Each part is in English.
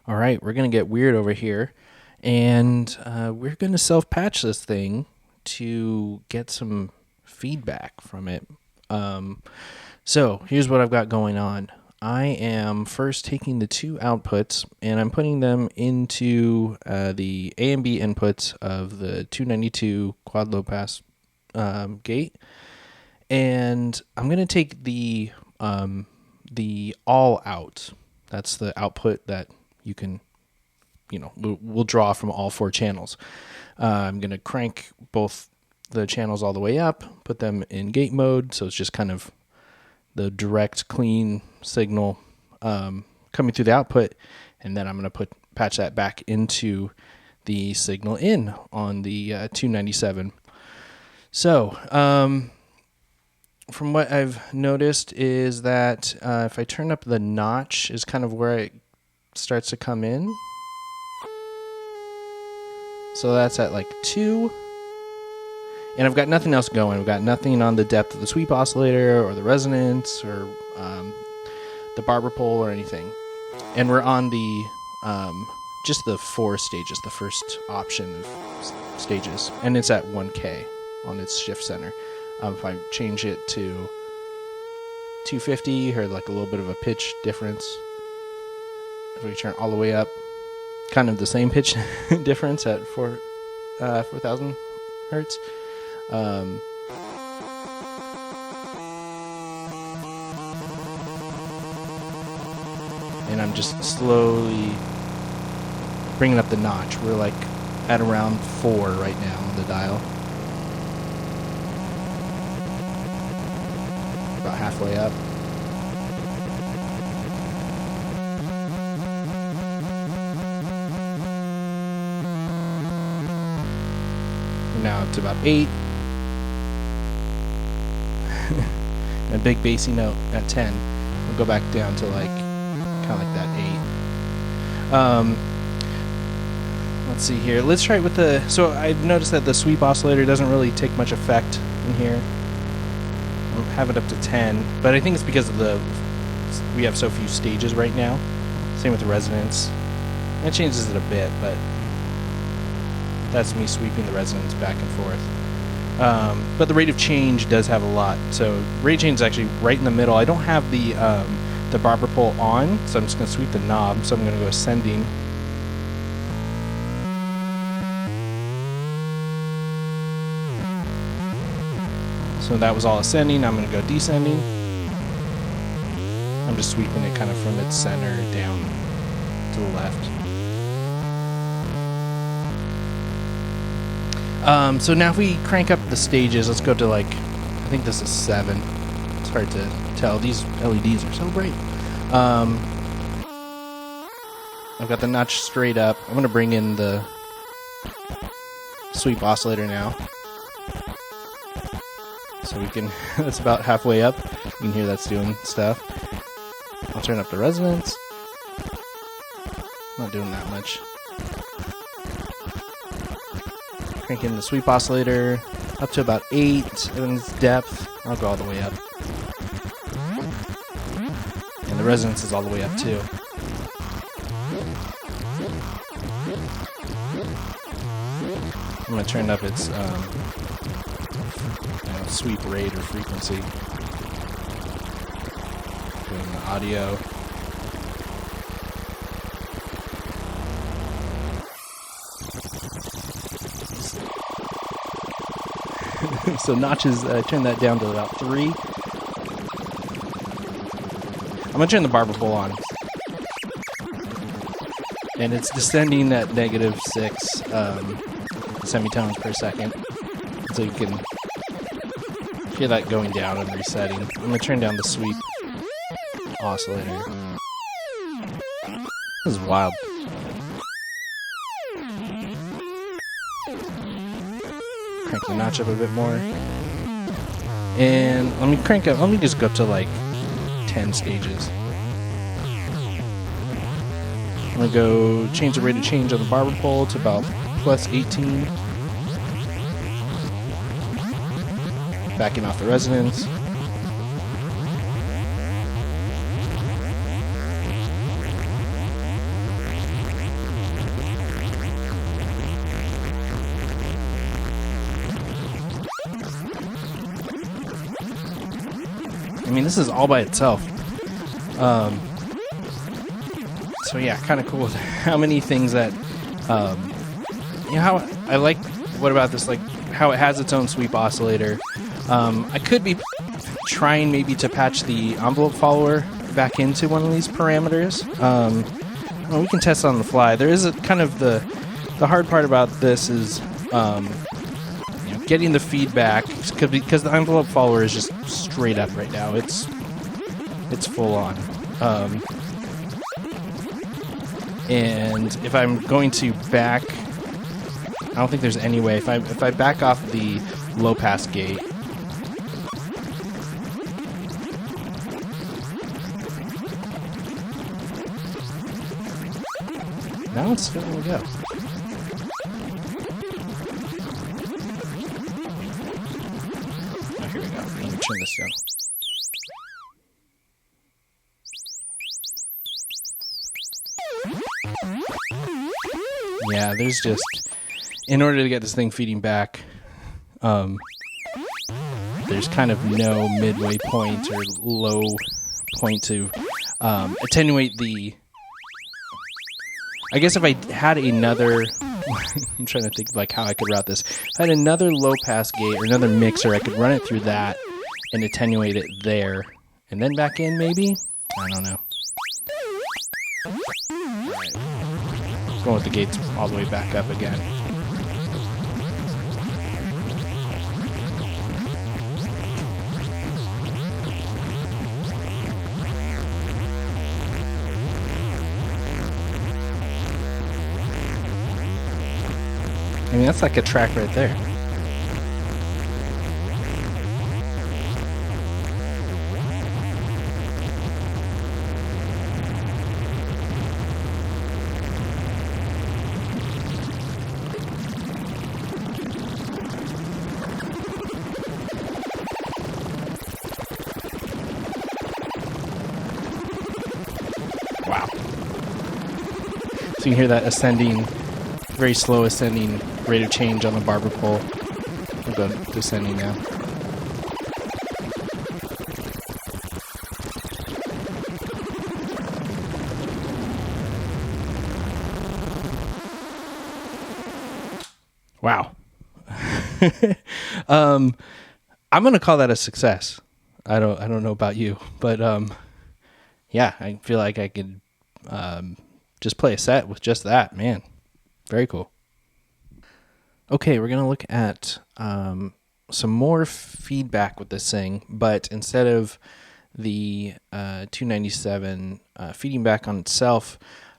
All right, we're going to get weird over here, and we're going to self-patch this thing to get some feedback from it. So here's what I've got going on. I am first taking the two outputs, and I'm putting them into the A and B inputs of the 292 quad low pass gate, and I'm going to take the all out. That's the output that you can, we'll draw from all four channels. I'm going to crank both the channels all the way up, put them in gate mode, so it's just kind of the direct, clean signal coming through the output, and then I'm going to patch that back into the signal in on the 297. So, from what I've noticed is that if I turn up the notch is kind of where it starts to come in. So that's at like 2. And I've got nothing else going. I've got nothing on the depth of the sweep oscillator or the resonance or the barber pole or anything. And we're on the just the 4 stages, the first option of stages. And it's at 1K on its shift center. If I change it to 250, heard like a little bit of a pitch difference. If we turn all the way up, kind of the same pitch difference at 4,000 hertz. And I'm just slowly bringing up the notch. We're like at around 4 right now on the dial. About halfway up. Now up to about 8. A big bassy note at 10. We'll go back down to like kind of like that 8. Let's see here. Let's try it with the. So I've noticed that the sweep oscillator doesn't really take much effect in here. I'll have it up to 10, but I think it's because of we have so few stages right now. Same with the resonance. That changes it a bit, but that's me sweeping the resonance back and forth. But the rate of change does have a lot. So rate of change is actually right in the middle. I don't have the barber pole on, so I'm just going to sweep the knob. So I'm going to go ascending. So that was all ascending. I'm going to go descending. I'm just sweeping it kind of from its center down to the left. So now if we crank up the stages, let's go to like, I think this is 7. It's hard to tell. These LEDs are so bright. I've got the notch straight up. I'm going to bring in the sweep oscillator now. So we can, that's about halfway up. You can hear that's doing stuff. I'll turn up the resonance. Not doing that much. Cranking the sweep oscillator up to about 8 in its depth. I'll go all the way up. And the resonance is all the way up too. I'm going to turn up its sweep rate or frequency. Doing the audio. So notches, turn that down to about 3. I'm going to turn the barber pole on. And it's descending at -6 semitones per second. So you can hear that going down and resetting. I'm going to turn down the sweep oscillator. This is wild. Crank the notch up a bit more. And let me just go up to like 10 stages. I'm going to go change the rate of change on the barber pole to about +18. Backing off the resonance. mean, this is all by itself. So yeah, kind of cool with how many things that, you know, how I like, what about this, like, how it has its own sweep oscillator. I could be trying maybe to patch the envelope follower back into one of these parameters. Well, we can test on the fly. There is a kind of the hard part about this is getting the feedback, because the envelope follower is just straight up right now. It's full on. And if I'm going to back, I don't think there's any way. If I back off the low pass gate, now it's still going to go. Oh, here we go. Let me turn this down. Yeah, there's just, in order to get this thing feeding back, there's kind of no midway point or low point to attenuate the, I guess if I had another, I'm trying to think like how I could route this. If I had another low pass gate or another mixer, I could run it through that and attenuate it there and then back in maybe? I don't know. Alright. Going with the gates all the way back up again. I mean, that's like a track right there. Wow. So you can hear that ascending, very slow ascending rate of change on the barber pole. We'll go descending now. Wow. I'm gonna call that a success. I don't know about you, but yeah, I feel like I could just play a set with just that. Man, very cool. Okay, we're gonna look at some more feedback with this thing, but instead of the 297 feeding back on itself,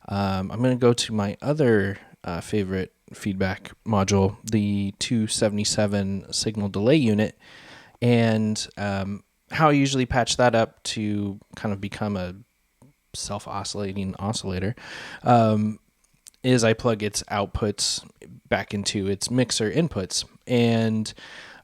I'm gonna go to my other favorite feedback module, the 277 signal delay unit, and how I usually patch that up to kind of become a self-oscillating oscillator is I plug its outputs back into its mixer inputs. And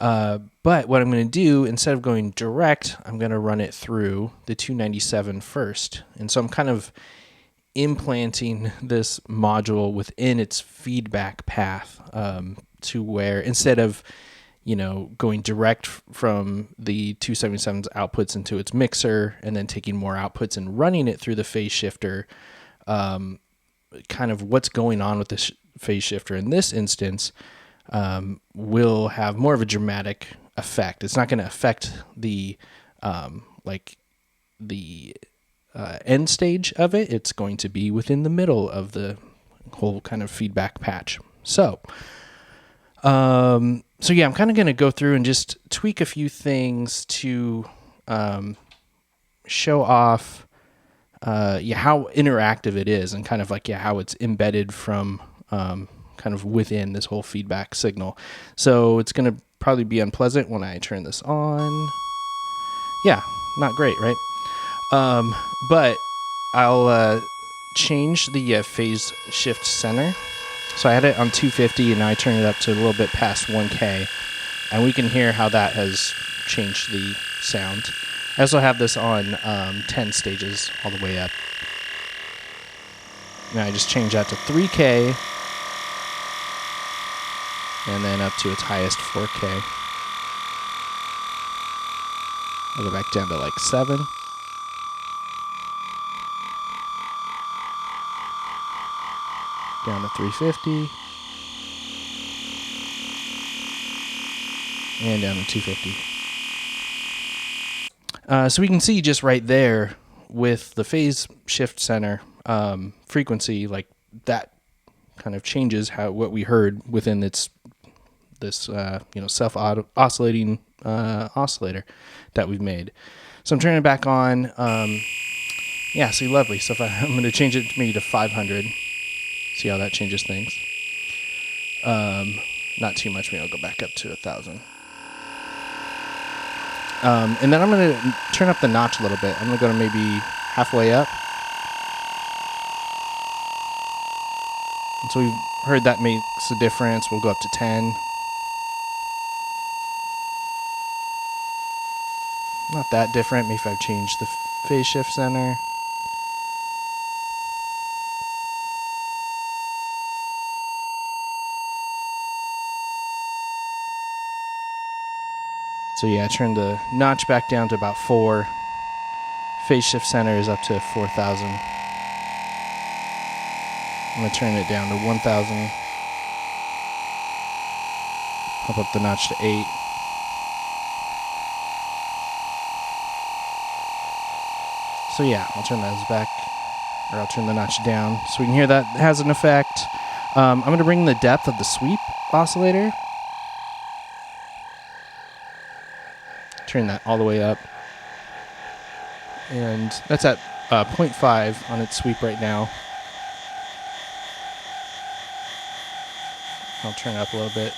but what I'm going to do, instead of going direct, I'm going to run it through the 297 first. And so I'm kind of implanting this module within its feedback path to where instead of going direct from the 277's outputs into its mixer and then taking more outputs and running it through the phase shifter, kind of what's going on with this phase shifter in this instance will have more of a dramatic effect. It's not going to affect the end stage of it. It's going to be within the middle of the whole kind of feedback patch. So yeah, I'm kind of going to go through and just tweak a few things to show off how interactive it is and kind of like how it's embedded from kind of within this whole feedback signal. So it's going to probably be unpleasant when I turn this on. Yeah, not great, right? But I'll change the phase shift center. So I had it on 250 and now I turn it up to a little bit past 1K, and we can hear how that has changed the sound. I also have this on 10 stages all the way up. Now I just change that to 3K and then up to its highest 4K. I'll go back down to like 7. Down to 350. And down to 250. So we can see just right there with the phase shift center frequency, like that kind of changes what we heard within this self-oscillating oscillator that we've made. So I'm turning it back on. Yeah, see, lovely. So if I'm going to change it maybe to 500. See how that changes things. Not too much. Maybe I'll go back up to 1,000. And then I'm going to turn up the notch a little bit. I'm going to go to maybe halfway up. And so we've heard that makes a difference. We'll go up to 10. Not that different. Maybe if I've changed the phase shift center. So yeah, I turned the notch back down to about 4. Phase shift center is up to 4,000. I'm going to turn it down to 1,000. Pump up the notch to 8. So yeah, I'll turn those back, or I'll turn the notch down so we can hear that has an effect. I'm going to bring the depth of the sweep oscillator. Turn that all the way up. And that's at 0.5 on its sweep right now. I'll turn it up a little bit.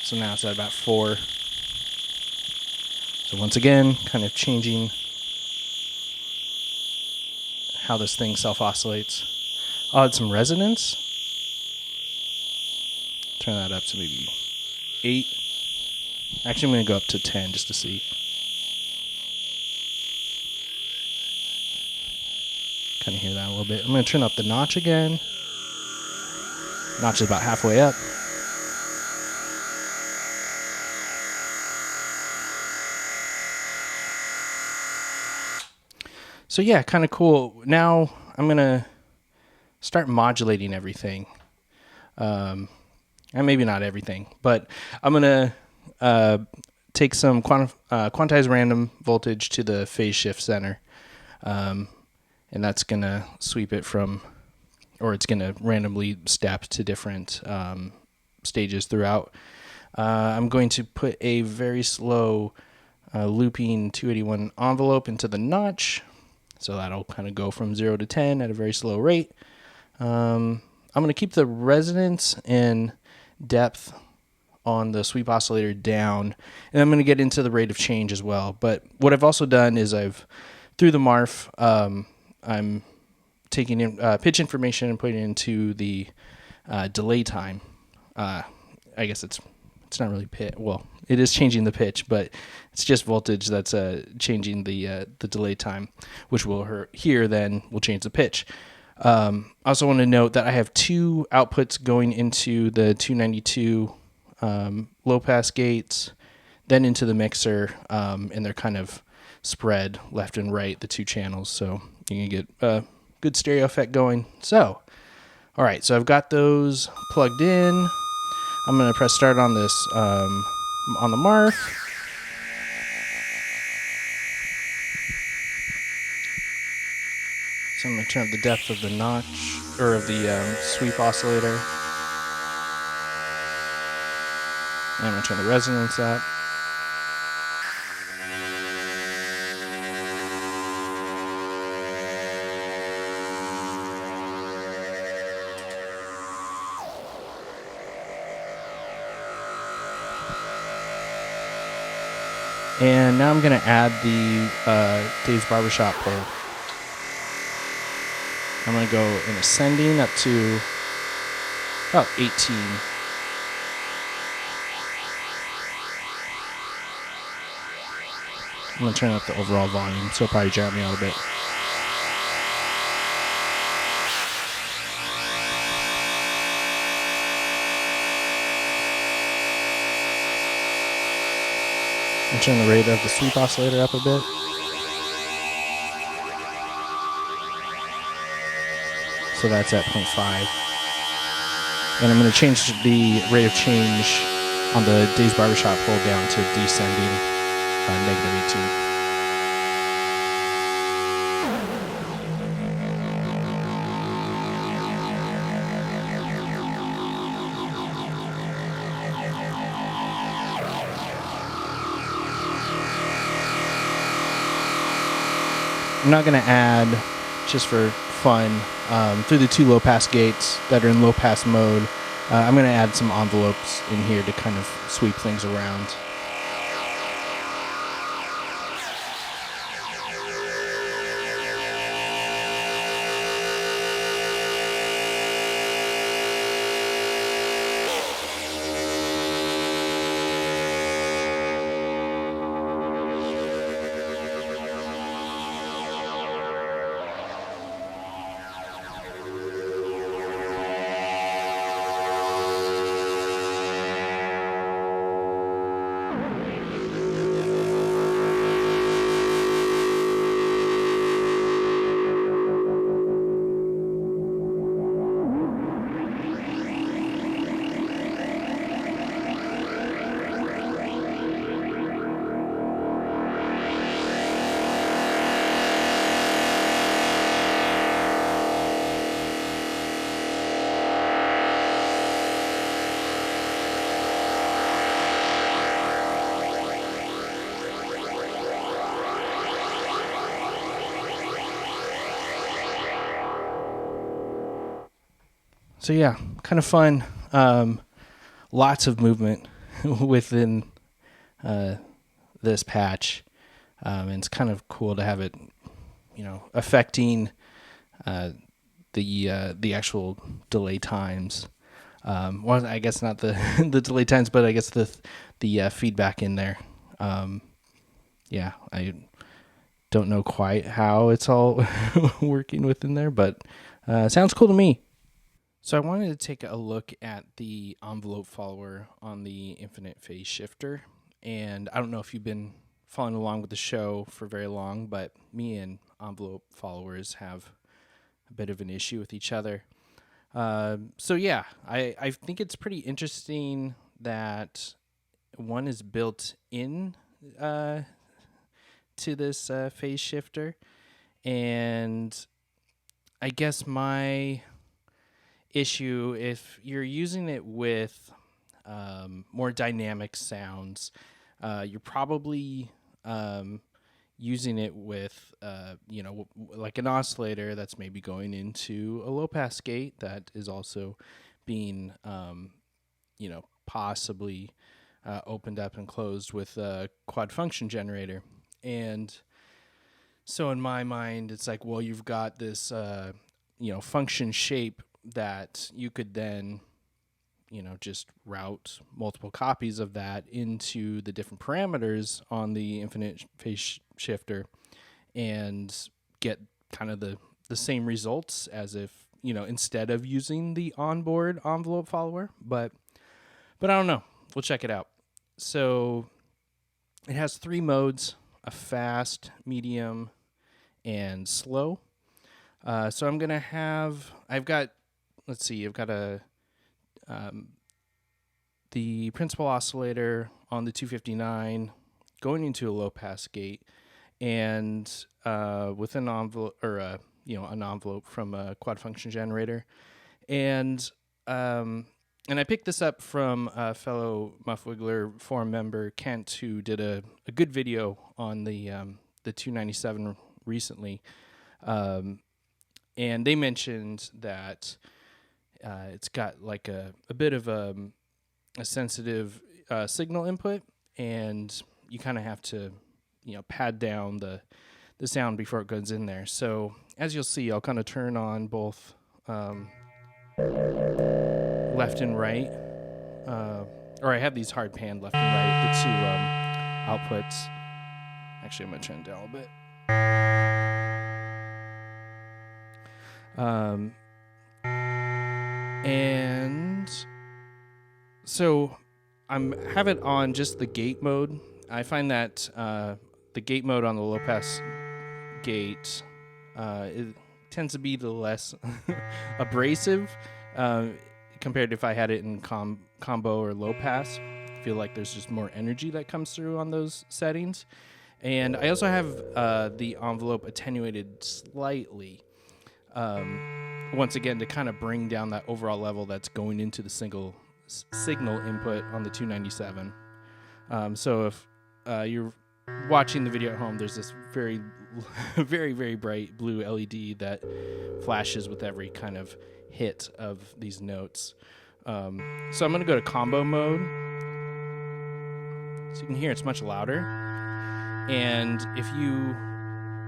So now it's at about 4. So once again, kind of changing how this thing self-oscillates. I'll add some resonance. Turn that up to maybe 8. Actually, I'm going to go up to 10 just to see. Kind of hear that a little bit. I'm going to turn up the notch again. Notch is about halfway up. So yeah, kind of cool. Now I'm going to start modulating everything. And maybe not everything, but I'm going to take some quantized random voltage to the phase shift center. And that's going to sweep it from, or it's going to randomly step to different stages throughout. I'm going to put a very slow looping 281 envelope into the notch. So that'll kind of go from 0 to 10 at a very slow rate. I'm going to keep the resonance and depth on the sweep oscillator down, and I'm going to get into the rate of change as well. But what I've also done is through the MARF, I'm taking in pitch information and putting it into the delay time. I guess it's not really pitch. Well, it is changing the pitch, but it's just voltage that's changing the delay time, which we'll hear then will change the pitch. I also want to note that I have 2 outputs going into the 292 low pass gates, then into the mixer, and they're kind of spread left and right, the 2 channels, so you can get a good stereo effect going. So, all right, so I've got those plugged in. I'm going to press start on this on the MARF. So I'm going to turn up the depth of the notch, or of the sweep oscillator. And I'm going to turn the resonance up. And now I'm going to add the Dave's Barbershop pole. I'm going to go in ascending up to about 18. I'm going to turn up the overall volume, so it'll probably jam me out a bit. and turn the rate of the sweep oscillator up a bit. So that's at 0.5. And I'm going to change the rate of change on the Dave's Barbershop hold down to descending -18. I'm not going to add, just for fun, through the 2 low-pass gates that are in low-pass mode, I'm going to add some envelopes in here to kind of sweep things around. So yeah, kind of fun. Lots of movement within this patch, and it's kind of cool to have it, affecting the actual delay times. Well, I guess not the the delay times, but I guess the feedback in there. Yeah, I don't know quite how it's all working within there, but sounds cool to me. So I wanted to take a look at the envelope follower on the infinite phase shifter. And I don't know if you've been following along with the show for very long, but me and envelope followers have a bit of an issue with each other. So yeah, I think it's pretty interesting that one is built in to this phase shifter. And I guess my issue, if you're using it with more dynamic sounds, you're probably using it with like an oscillator that's maybe going into a low pass gate that is also being possibly opened up and closed with a quad function generator. And so in my mind, it's like, well, you've got this function shape that you could then, just route multiple copies of that into the different parameters on the infinite phase shifter and get kind of the same results as if, instead of using the onboard envelope follower. But I don't know. We'll check it out. So it has 3 modes: a fast, medium, and slow. So I'm going to have, I've got the principal oscillator on the 259 going into a low pass gate, and with an envelope, or an envelope from a quad function generator, and I picked this up from a fellow Muff Wiggler forum member, Kent, who did a good video on the 297 recently. And they mentioned that it's got like a bit of a sensitive signal input, and you kind of have to, pad down the sound before it goes in there. So as you'll see, I'll kind of turn on both left and right, or I have these hard pan left and right, the 2 outputs. Actually, I'm going to turn it down a little bit. And so have it on just the gate mode, I find that the gate mode on the low pass gate it tends to be the less abrasive compared to if I had it in combo or low pass. I feel like there's just more energy that comes through on those settings. And I also have the envelope attenuated slightly, once again, to kind of bring down that overall level that's going into the signal input on the 297. So if you're watching the video at home, there's this very, very, very bright blue LED that flashes with every kind of hit of these notes. So I'm going to go to combo mode. So you can hear it's much louder. And if you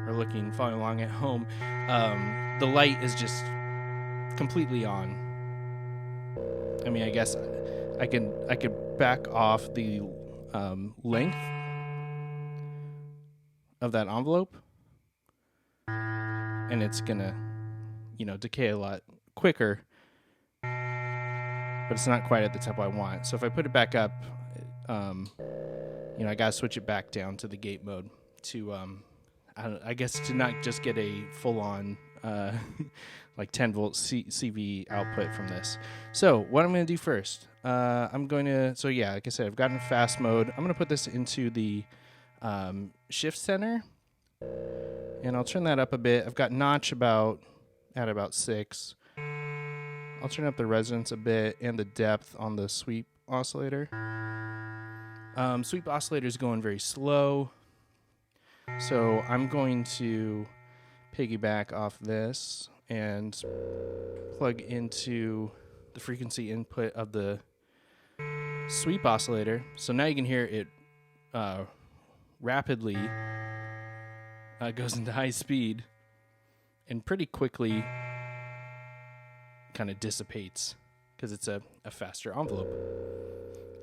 are following along at home, the light is just completely on. I mean, I guess I could back off the length of that envelope, and it's gonna, decay a lot quicker. But it's not quite at the tempo I want. So if I put it back up, I gotta switch it back down to the gate mode to, I guess to not just get a full-on like 10 volt CV output from this. So what I'm going to do first, like I said, I've gotten fast mode. I'm going to put this into the shift center, and I'll turn that up a bit. I've got notch at about 6. I'll turn up the resonance a bit and the depth on the sweep oscillator. Sweep oscillator is going very slow, so I'm going to piggyback off this and plug into the frequency input of the sweep oscillator. So now you can hear it rapidly goes into high speed and pretty quickly kind of dissipates because it's a faster envelope.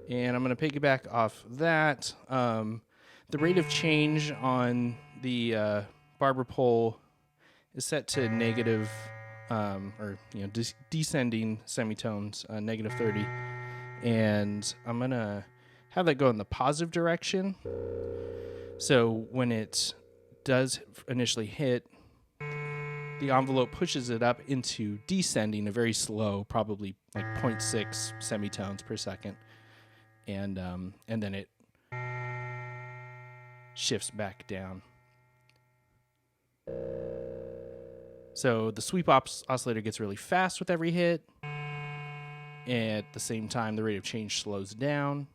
And I'm going to piggyback off that. The rate of change on the barber pole is set to negative, descending semitones, negative 30. And I'm going to have that go in the positive direction. So when it does initially hit, the envelope pushes it up into descending, a very slow, probably like 0.6 semitones per second. And then it shifts back down. So the sweep oscillator gets really fast with every hit. At the same time, the rate of change slows down.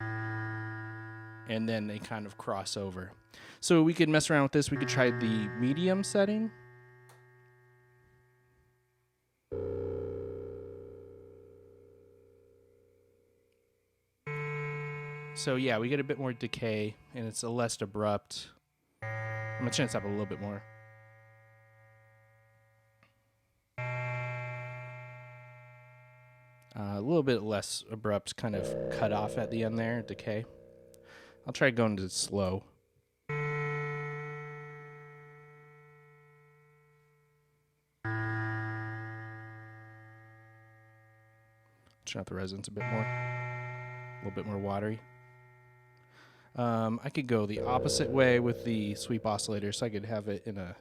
And then they kind of cross over. So we could mess around with this. We could try the medium setting. So yeah, we get a bit more decay, and it's a less abrupt. I'm going to turn this up a little bit more. A little bit less abrupt, kind of cut off at the end there, decay. I'll try going to slow. Turn up the resonance a bit more. A little bit more watery. I could go the opposite way with the sweep oscillator, so I could have it in a...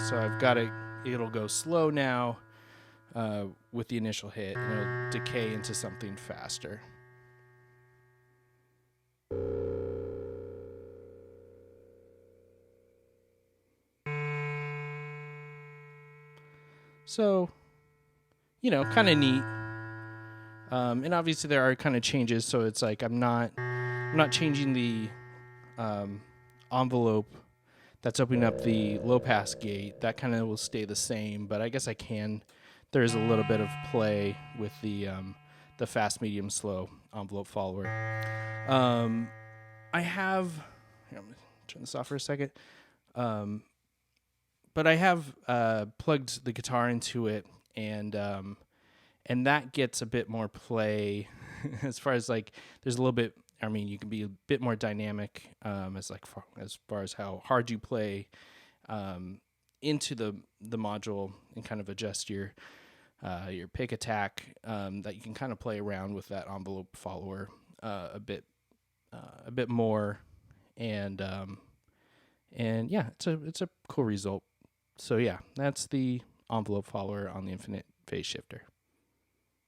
so I've got it... It'll go slow now with the initial hit, and it'll decay into something faster. So, kind of neat. And obviously there are kind of changes, so it's like I'm not changing the envelope that's opening up the low pass gate. That kind of will stay the same, but I guess I can. There's a little bit of play with the fast, medium, slow envelope follower. I have. Here, I'm gonna turn this off for a second. But I have plugged the guitar into it, and that gets a bit more play as far as like there's a little bit. I mean, you can be a bit more dynamic as far as how hard you play into the module and kind of adjust your your pick attack, that you can kind of play around with that envelope follower a bit more, and yeah, it's a cool result. So yeah, that's the envelope follower on the infinite phase shifter.